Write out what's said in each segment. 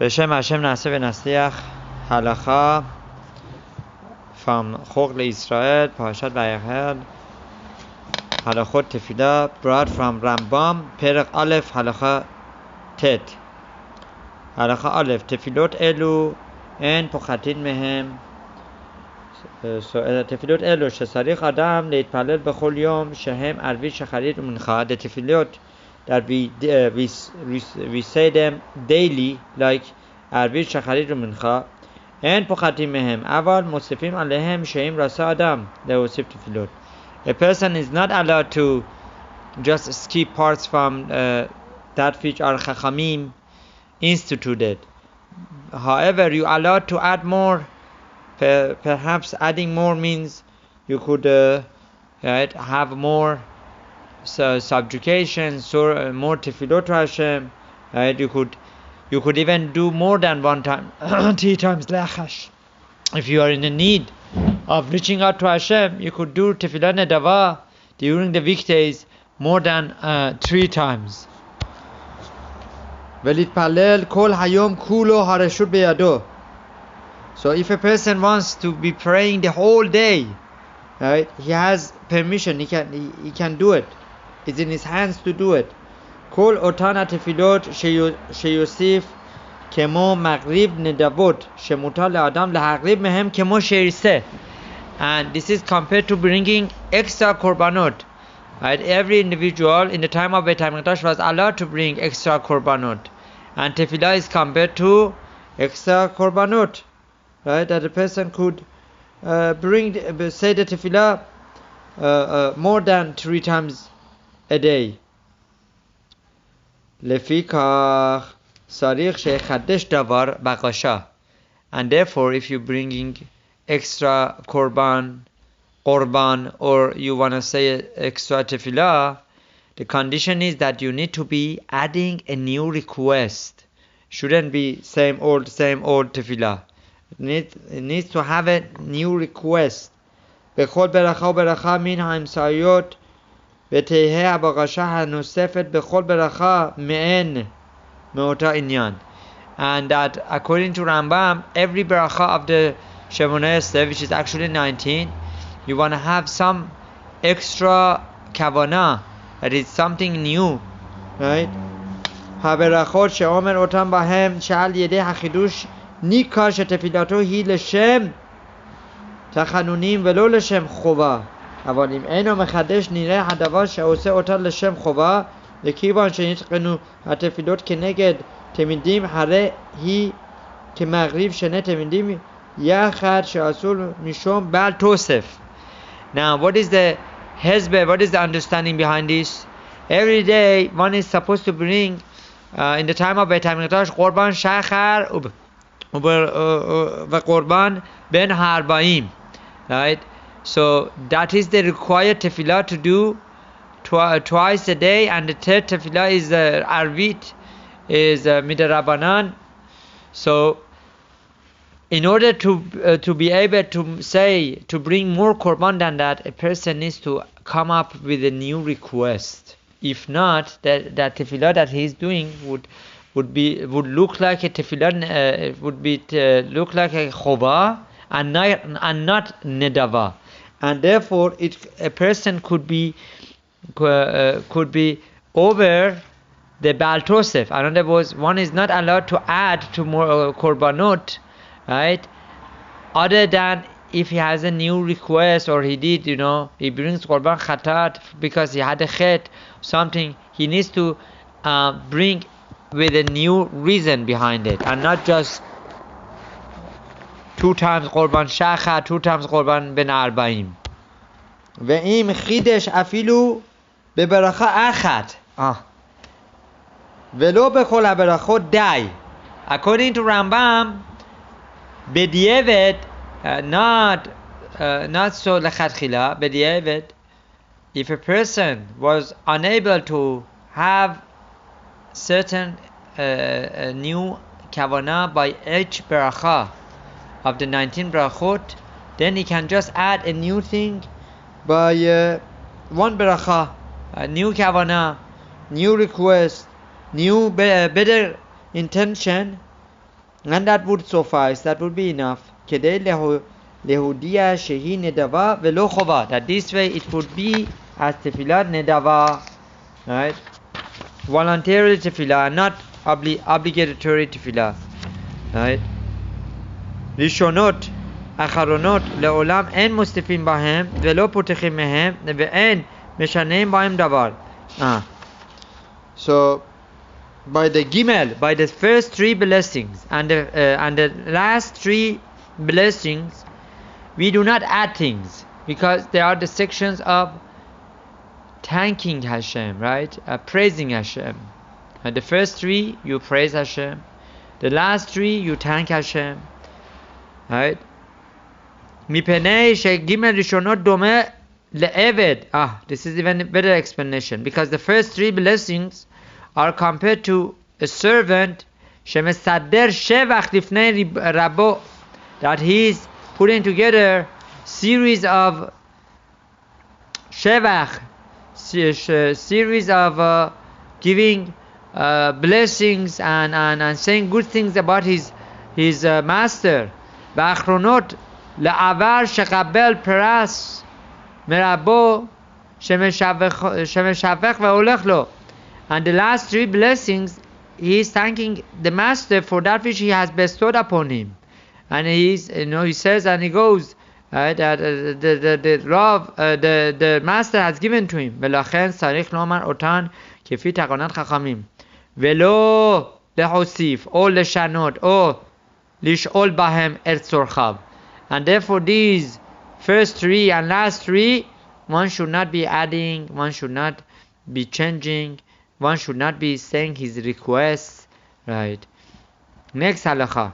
בשם השם נעשה ונצליח. הלכה from חוק לישראל, פרשת ויחד, הלכות תפילה, brought from Rambam, פרק א', הלכה ט'. הלכה א', תפילות אלו אין פוחתין מהם. תפילות אלו שצריך אדם להתפלל בכל יום, שהם ערבית, שחרית ומנחה. The תפילות that we say them daily, like ערבית, שחרית ומנחה, אין פוחתים מהם, אבל מוסיפים עליהם שאם רצה אדם להוסיף תפילות. A person is not allowed to just skip parts from that which our Chachamim instituted. However, you are allowed to add more. Perhaps adding more means you could have more subjugations, or more tefillot to Hashem. Right? You could even do more than one time, 3 times lachash. If you are in the need of reaching out to Hashem, you could do tefillah Nidba during the weekdays more than 3 times. ולהתפלל כל היום כולו הרשות בידו. So if a person wants to be praying the whole day, right, he has permission, he can do it. It's in his hands to do it. כל אותן התפילות שיוסיף כמו מغריב נדבות שמותר לאדם להקריב מהם כמו שירצה. And this is compared to bringing extra korbanot. Right? Every individual in the time of Beit HaMikdash was allowed to bring extra korbanot. And tefillah is compared to extra korbanot. Right? That a person could say the tefillah more than 3 times a day. לפיכך צריך שיחדש דבר בקשה. And therefore, if you're bringing extra korban, or you want to say extra tefillah, the condition is that you need to be adding a new request. Shouldn't be same old tefillah. It needs to have a new request. בכל ברכה וברכה מן ההמשאיות ותהא הבקשה הנוספת בכל ברכה מעין מאותה עניין. And that according to Rambam, every bracha of the Shemoneh Esrei, which is actually 19, you want to have some extra kavanah, that is something new, right? הברכות שאומר אותם בהם שעל ידי החידוש ניכר שתפילתו היא לשם תחנונים ולא לשם חובה. אבל אם אינו מחדש נראה הדבר שעושה אותה לשם חובה, לכיוון שנתקנו התפילות כנגד תלמידים, הרי היא כמגריב שני תלמידים יחד שאסור משום בעל תוסף. Now, what is the hezbollah? What is the understanding behind this? Every day, one is supposed to bring, in the time of Beit HaMikdash, Qurban Shachar و Qurban Ben Harbaim, right? So that is the required tefillah to do twice a day, and the third tefillah is Arvit, is Midarabanan. So in order to be able to bring more korban than that, a person needs to come up with a new request. If not, that tefillah that he is doing would look like a tefillah, look like a chova and not nedava. And therefore, a person could be over the Baal Tosef. In other words, one is not allowed to add to more korbanot, right? Other than if he has a new request, or he brings korban khatat because he had a chet, something, he needs to bring with a new reason behind it, and not just 2 times Qurban Shachar, 2 times Qurban Ben Arbaim. ואם חידש אפילו בברכה אחת ולא בכל הברכות די. According to Rambam, בדיעבד, not so לכתחילה, בדיעבד, if a person was unable to have certain new kavanah by each bracha of the 19 brachot, then he can just add a new thing by one bracha, a new kavanah, new request, new better intention, And that would suffice, that would be enough. כדי להודיע שהיא נדבה ולא חובה. That this way it would be as תפילת נדבה. Right? Voluntary תפילה, not obligatory תפילה. Right? ראשונות, אחרונות, לעולם אין מוסיפים בהם ולא פותחים מהם ואין משנים בהם דבר. So, by the Gimel, by the first 3 blessings and the last 3 blessings, we do not add things because they are the sections of thanking Hashem, right? Praising Hashem. The first 3 you praise Hashem, the last 3 you thank Hashem, right? מפני שגימל ראשונות דומה לעבד. This is even a better explanation because the first 3 blessings are compared to a servant שמסדר שבח לפני רבו, that he is putting together series of shevach, series of giving blessings and saying good things about his master. והאחרונות לעבר שקבל פרס מרבו שמשבח והולך לו. And the last 3 blessings, he is thanking the master for that which he has bestowed upon him. And he says and he goes that the master has given to him. ולכן צריך לומר אותן כפי תקנת חכמים. ולא להוסיף או לשנות או לשאול בהם את צורכיו. And therefore these first 3 and last 3, one should not be adding, one should not be changing, one should not be saying his requests, right? Next halakha.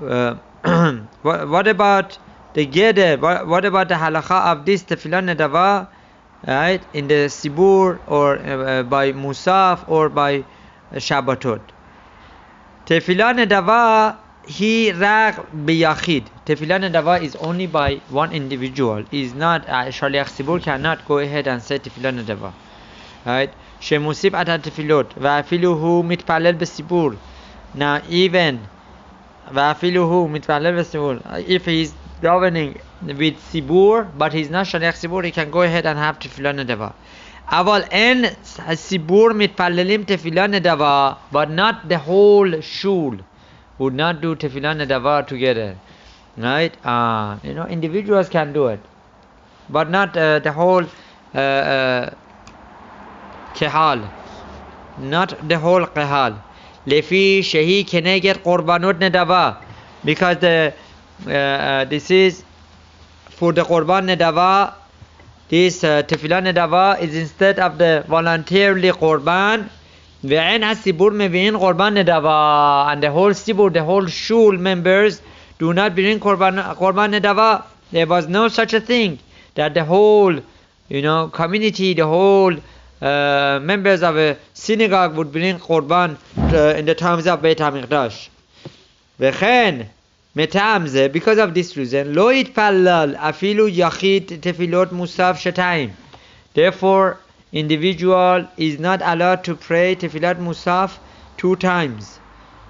What about the Geder? What about the halakha of this tefillah nedava, right? In the Sibur or by Musaf or by Shabbatot. Tefillah nedava he rag biyachid. Tefillah nedava is only by one individual. Is not shaliach Sibur cannot go ahead and say tefillah nedava. Right? Shemusif at tefillot ואפילו הוא מתפלל בסיפור. Now even ואפילו הוא מתפלל בסיפור, if he is governing with sibur but he is not shaliach sibur, he can go ahead and have tefillah nedava. אבל אין sibur מתפללים tefillah nedava, but not the whole shul would not do tefillah nedava together, right? Individuals can do it, but not the whole kehal, not the whole kehal. Lefi shehi keneged korbanot nedava, because this is for the korban nedava. This tefillah nedava is instead of the voluntarily korban. Ve'en hasibur mevi'in korban nedava, and the whole sibur, the whole shul members do not bring korban nedava. There was no such a thing that the whole community, the whole members of a synagogue would bring korban in the times of Beit HaMikdash. Vechen metam ze, because of this reason, lo yitpallal afilu yachid tefilot musaf shetayim. Therefore, individual is not allowed to pray tefillat musaf 2 times.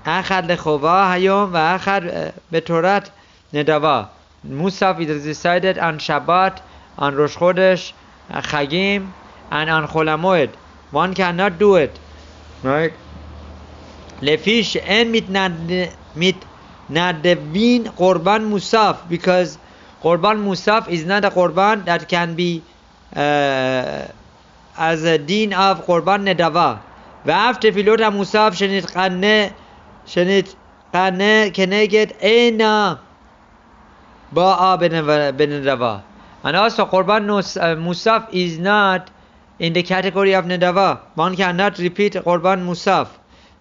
Achad lechova hayom ve'achad betorat nedava. Musaf is decided on Shabbat, on Rosh Chodesh, Chagim, and on Chol HaMoed. One cannot do it, right? Lefish en mitnadevin korban musaf, because korban musaf is not a korban that can be as a din of korban nedava. Ve'af tefilot ha-musaf shenitqane keneged eina ba'a benedava. And also korban musaf is not in the category of nedava. One cannot repeat korban musaf.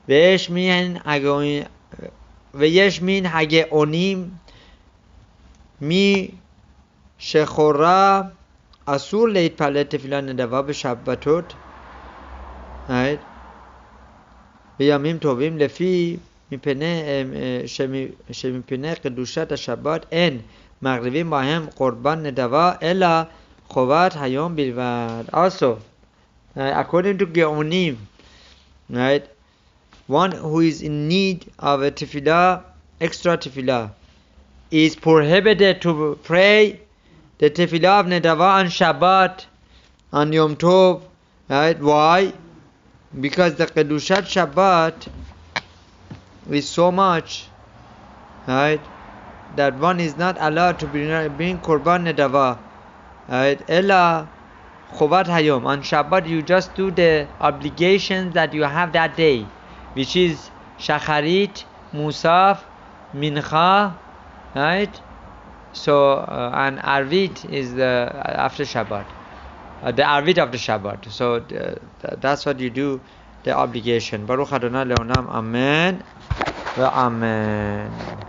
Ve'yesh min hageonim mi shechora asur להתפלל תפילה נדבה בשבתות, right? בימים טובים, לפי שמפני קדושת השבת אין מקריבים בהם קורבן נדבה אלא חובת היום בלבד. Also, according to Geonim, right, one who is in need of a tefillah, extra tefillah, is prohibited to pray the tefillah of Nidava on Shabbat, on Yom Tov, right? Why? Because the Kedushat Shabbat is so much, right, that one is not allowed to bring Korban Nidava, right? Ella Chovat Hayom. On Shabbat you just do the obligations that you have that day, which is Shacharit, Musaf, Mincha, right? So and Arvit is the after Shabbat, the Arvit of the Shabbat. So that's what you do, the obligation. Baruch Adonai Leonam. Amen. Amen.